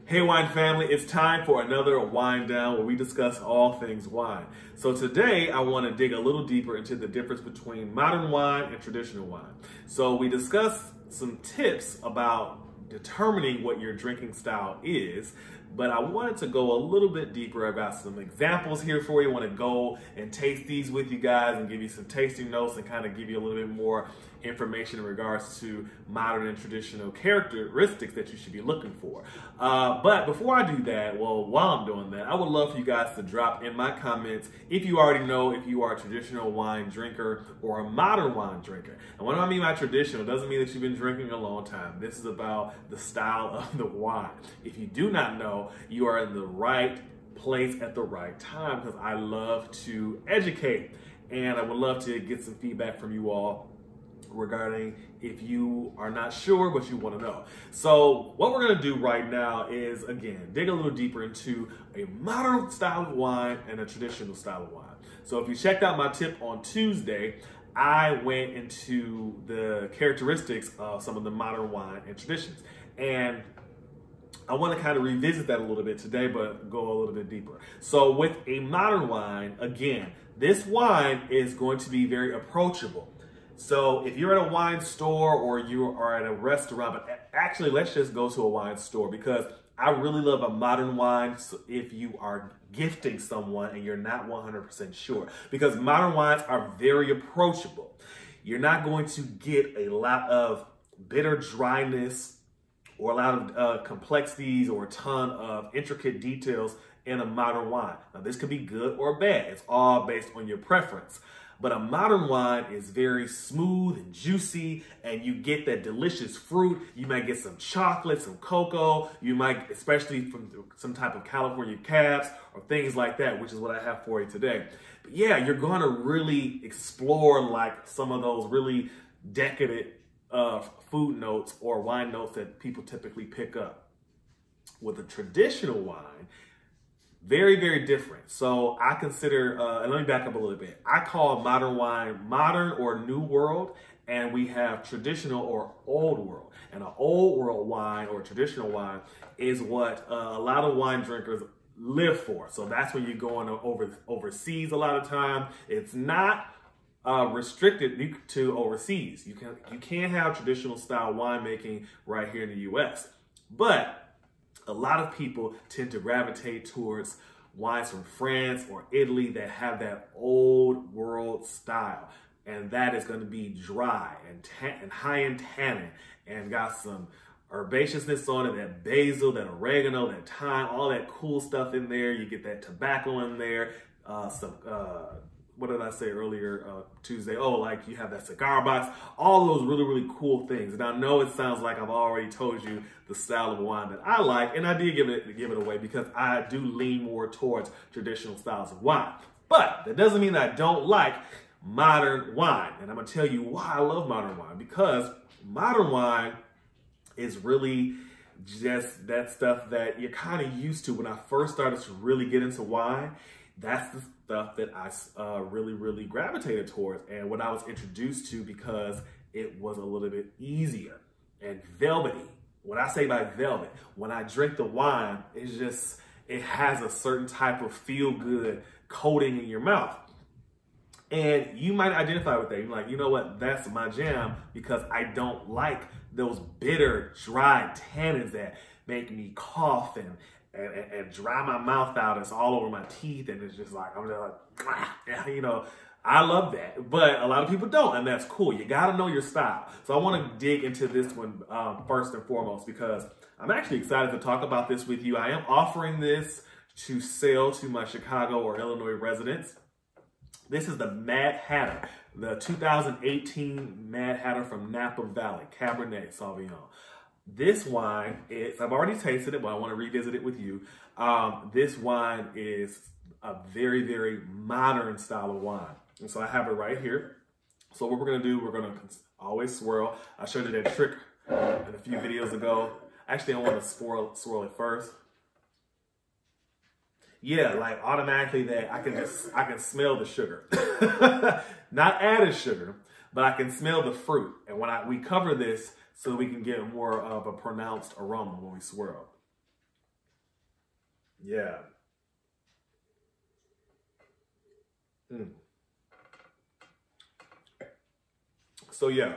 Hey wine family, it's time for another wine down where we discuss all things wine. So today I want to dig a little deeper into the difference between modern wine and traditional wine. So we discuss some tips about determining what your drinking style is, but I wanted to go a little bit deeper. I've got some examples here for you. I want to go and taste these with you guys and give you some tasting notes and kind of give you a little bit more information in regards to modern and traditional characteristics that you should be looking for. But before I do that, well, while I'm doing that, I would love for you guys to drop in my comments if you already know if you are a traditional wine drinker or a modern wine drinker. And what do I mean by traditional? It doesn't mean that you've been drinking a long time. This is about the style of the wine. If you do not know, you are in the right place at the right time, because I love to educate and I would love to get some feedback from you all regarding if you are not sure but you want to know. So what we're going to do right now is, again, dig a little deeper into a modern style of wine and a traditional style of wine. So if you checked out my tip on Tuesday, I went into the characteristics of some of the modern wine and traditions, and I want to kind of revisit that a little bit today, but go a little bit deeper. So with a modern wine, again, this wine is going to be very approachable. So if you're at a wine store or you are at a restaurant, but actually let's just go to a wine store, because I really love a modern wine so if you are gifting someone and you're not 100% sure, because modern wines are very approachable. You're not going to get a lot of bitter dryness or a lot of complexities or a ton of intricate details in a modern wine. Now this could be good or bad. It's all based on your preference. But a modern wine is very smooth and juicy, and you get that delicious fruit. You might get some chocolate, some cocoa. You might, especially from some type of California cabs or things like that, which is what I have for you today. But yeah, you're going to really explore like some of those really decadent food notes or wine notes that people typically pick up. With a traditional wine, very, very different. So I consider, and let me back up a little bit. I call modern wine modern or new world, and we have traditional or old world. And an old world wine or traditional wine is what a lot of wine drinkers live for. So that's when you're going overseas a lot of time. It's not restricted to overseas. You can have traditional style winemaking right here in the US, but a lot of people tend to gravitate towards wines from France or Italy that have that old world style. And that is going to be dry and high in tannin and got some herbaceousness on it, that basil, that oregano, that thyme, all that cool stuff in there. You get that tobacco in there, what did I say earlier Tuesday? Oh, like you have that cigar box, all those really, really cool things. And I know it sounds like I've already told you the style of wine that I like, and I did give it away because I do lean more towards traditional styles of wine. But that doesn't mean that I don't like modern wine. And I'm gonna tell you why I love modern wine, because modern wine is really just that stuff that you're kind of used to. When I first started to really get into wine, that's the stuff that I really, really gravitated towards, and what I was introduced to, because it was a little bit easier and velvety. What I say by velvet, when I drink the wine, it has a certain type of feel-good coating in your mouth. And you might identify with that. You're like, you know what, that's my jam, because I don't like those bitter, dry tannins that make me cough and dry my mouth out. It's all over my teeth, and it's just like, I'm just like, you know, I love that. But a lot of people don't, and that's cool. You got to know your style. So I want to dig into this one first and foremost, because I'm actually excited to talk about this with you. I am offering this to sell to my Chicago or Illinois residents. This is the Mad Hatter, the 2018 Mad Hatter from Napa Valley, Cabernet Sauvignon. This wine is, I've already tasted it, but I want to revisit it with you. This wine is a very, very modern style of wine. And so I have it right here. So what we're going to do, we're going to always swirl. I showed you that trick in a few videos ago. Actually, I want to swirl it first. Yeah, like automatically that I can smell the sugar. Not added sugar, but I can smell the fruit. And when we cover this, so we can get more of a pronounced aroma when we swirl. Yeah. Mm. So yeah,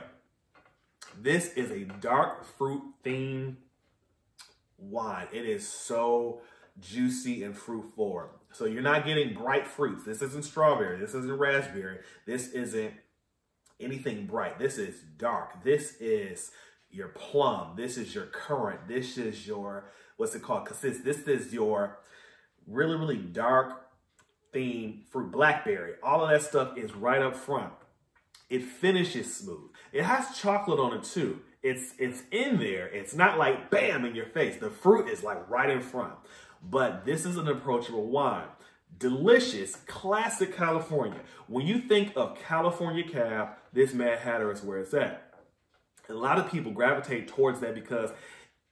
this is a dark fruit themed wine. It is so juicy and fruit forward. So you're not getting bright fruits. This isn't strawberry. This isn't raspberry. This isn't anything bright. This is dark. This is your plum. This is your currant. This is your, what's it called? Cassis. This is your really, really dark theme fruit. Blackberry. All of that stuff is right up front. It finishes smooth. It has chocolate on it too. It's in there. It's not like bam in your face. The fruit is like right in front. But this is an approachable wine. Delicious, classic California. When you think of California Cab, this Mad Hatter is where it's at. A lot of people gravitate towards that because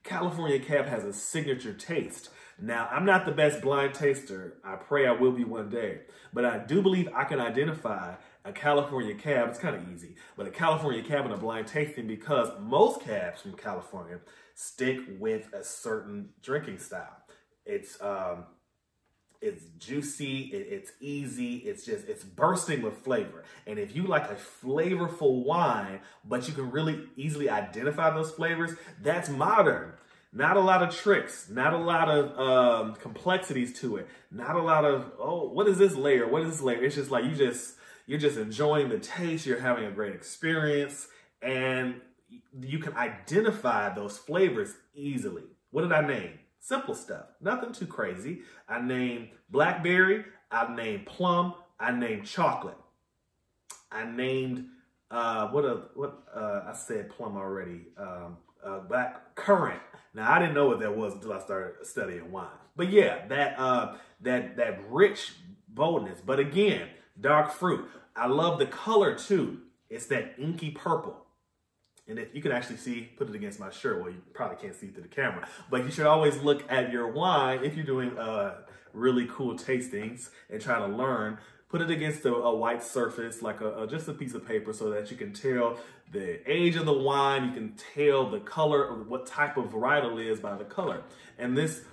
California Cab has a signature taste. Now, I'm not the best blind taster. I pray I will be one day. But I do believe I can identify a California Cab. It's kind of easy. But a California Cab and a blind tasting because most cabs from California stick with a certain drinking style. It's juicy, it's easy, it's bursting with flavor. And if you like a flavorful wine, but you can really easily identify those flavors, that's modern. Not a lot of tricks, not a lot of complexities to it, not a lot of, oh, what is this layer? What is this layer? It's just like you're just enjoying the taste, you're having a great experience, and you can identify those flavors easily. What did I name? Simple stuff, nothing too crazy. I named blackberry, I named plum, I named chocolate. I named, I said plum already, black currant. Now, I didn't know what that was until I started studying wine. But yeah, that rich boldness. But again, dark fruit. I love the color too. It's that inky purple. And if you can actually see, put it against my shirt. Well, you probably can't see through the camera. But you should always look at your wine if you're doing really cool tastings and trying to learn. Put it against a white surface, like just a piece of paper, so that you can tell the age of the wine. You can tell the color, or what type of varietal it is by the color. And this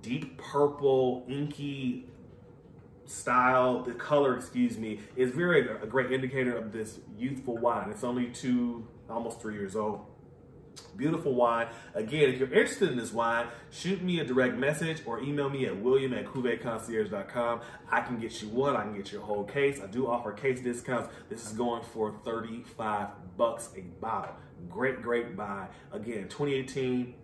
deep purple, inky style, the color, excuse me, is a great indicator of this youthful wine. It's only almost 3 years old. Beautiful wine. Again, if you're interested in this wine, shoot me a direct message or email me at william@cuvetconcierge.com. I can get you one. I can get you a whole case. I do offer case discounts. This is going for $35 a bottle. Great, great buy. Again, 2018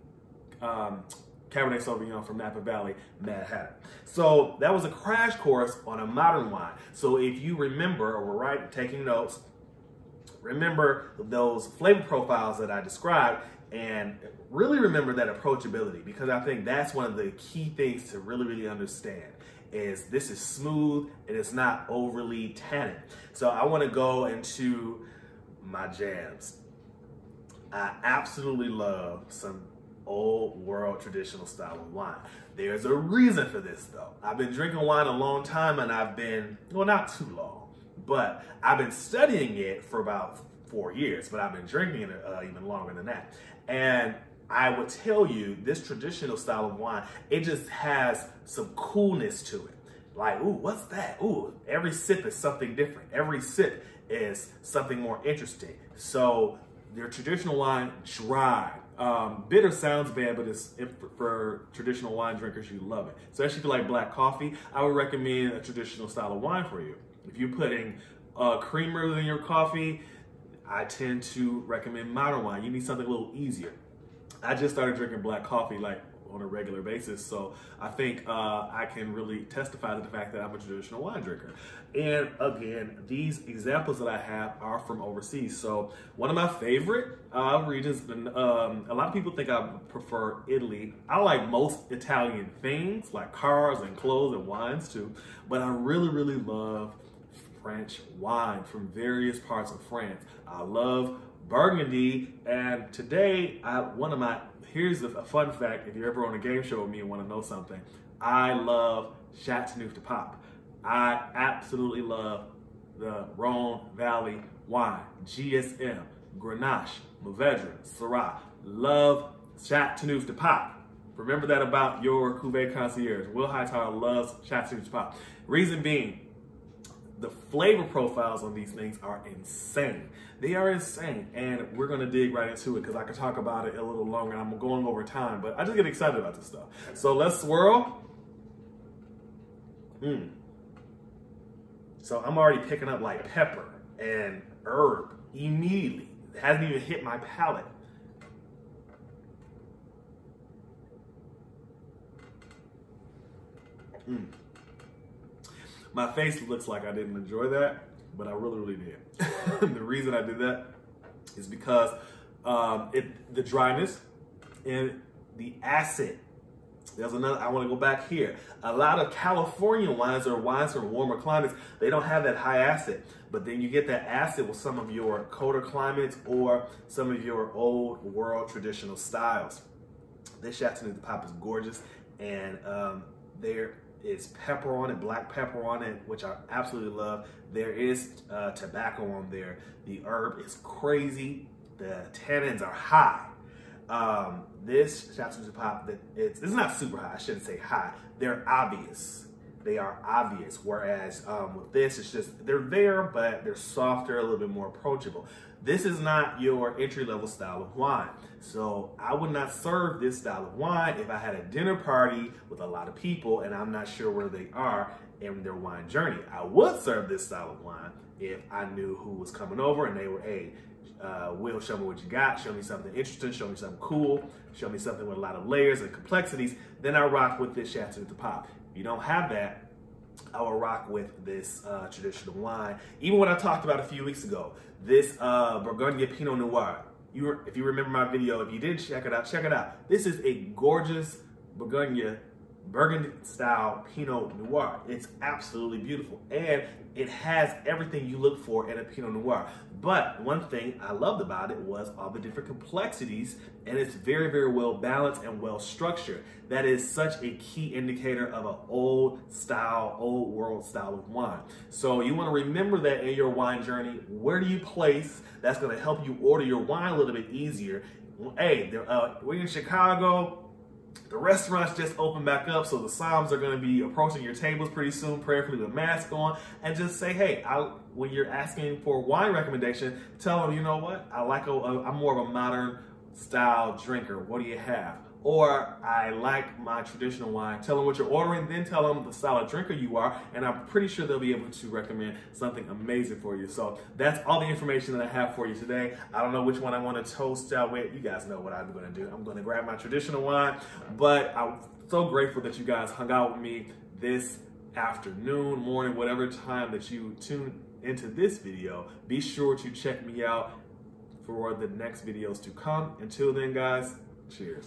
Cabernet Sauvignon from Napa Valley, Mad Hatter. So that was a crash course on a modern wine. So if you remember, or were taking notes, remember those flavor profiles that I described, and really remember that approachability, because I think that's one of the key things to really, really understand is this is smooth and it's not overly tannic. So I want to go into my jams. I absolutely love some old world traditional style of wine. There's a reason for this though. I've been drinking wine a long time, and I've been, well, not too long, but I've been studying it for about 4 years, but I've been drinking it even longer than that. And I would tell you, this traditional style of wine, it just has some coolness to it. Like, ooh, what's that? Ooh, every sip is something different. Every sip is something more interesting. So your traditional wine, dry. Bitter sounds bad, but for traditional wine drinkers, you love it. Especially if you like black coffee, I would recommend a traditional style of wine for you. If you're putting creamer in your coffee, I tend to recommend modern wine. You need something a little easier. I just started drinking black coffee like on a regular basis, so I think I can really testify to the fact that I'm a traditional wine drinker. And again, these examples that I have are from overseas. So one of my favorite regions, a lot of people think I prefer Italy. I like most Italian things, like cars and clothes and wines too, but I really, really love French wine from various parts of France. I love Burgundy, and today, here's a fun fact. If you're ever on a game show with me and want to know something, I love Chateauneuf du Pape. I absolutely love the Rhone Valley wine, GSM, Grenache, Mourvedre, Syrah. Love Chateauneuf du Pape. Remember that about your Cuvée concierge. Will Hightower loves Shot Signature Pop. Reason being, the flavor profiles on these things are insane. They are insane, and we're gonna dig right into it because I could talk about it a little longer and I'm going over time, but I just get excited about this stuff. So let's swirl. So I'm already picking up like pepper and herb immediately. It hasn't even hit my palate. My face looks like I didn't enjoy that, but I really did. The reason I did that is because the dryness and the acid. There's another, I want to go back here. A lot of California wines or wines from warmer climates, they don't have that high acid, but then you get that acid with some of your colder climates or some of your old world traditional styles. This Chateauneuf du Pape is gorgeous, and there is pepper on it, black pepper on it, which I absolutely love. There is tobacco on there. The herb is crazy. The tannins are high. This Chateauneuf du Pape, it's not super high. I shouldn't say high. They're obvious. They are obvious. Whereas with this, it's just, they're there, but they're softer, a little bit more approachable. This is not your entry-level style of wine. So I would not serve this style of wine if I had a dinner party with a lot of people and I'm not sure where they are in their wine journey. I would serve this style of wine if I knew who was coming over and they were, hey, Will, show me what you got. Show me something interesting. Show me something cool. Show me something with a lot of layers and complexities. Then I rock with this Chateauneuf du Pape. If you don't have that, I will rock with this traditional wine. Even what I talked about a few weeks ago, this Bourgogne Pinot Noir. If you remember my video, if you didn't check it out, check it out. This is a gorgeous Burgundy style Pinot Noir. It's absolutely beautiful, and it has everything you look for in a Pinot Noir. But one thing I loved about it was all the different complexities, and it's very well balanced and well structured. That is such a key indicator of an old world style of wine. So you want to remember that in your wine journey. Where do you place? That's going to help you order your wine a little bit easier. Hey, we're in Chicago. The restaurants just opened back up, so the somms are going to be approaching your tables pretty soon, prayerfully with a mask on, and just say, hey, when you're asking for a wine recommendation, tell them, you know what, I'm more of a modern style drinker. What do you have? Or I like my traditional wine. Tell them what you're ordering, then tell them the style of drinker you are, and I'm pretty sure they'll be able to recommend something amazing for you. So that's all the information that I have for you today. I don't know which one I want to toast out with. You guys know what I'm going to do. I'm going to grab my traditional wine, but I'm so grateful that you guys hung out with me this afternoon, morning, whatever time that you tune into this video. Be sure to check me out for the next videos to come. Until then, guys, cheers.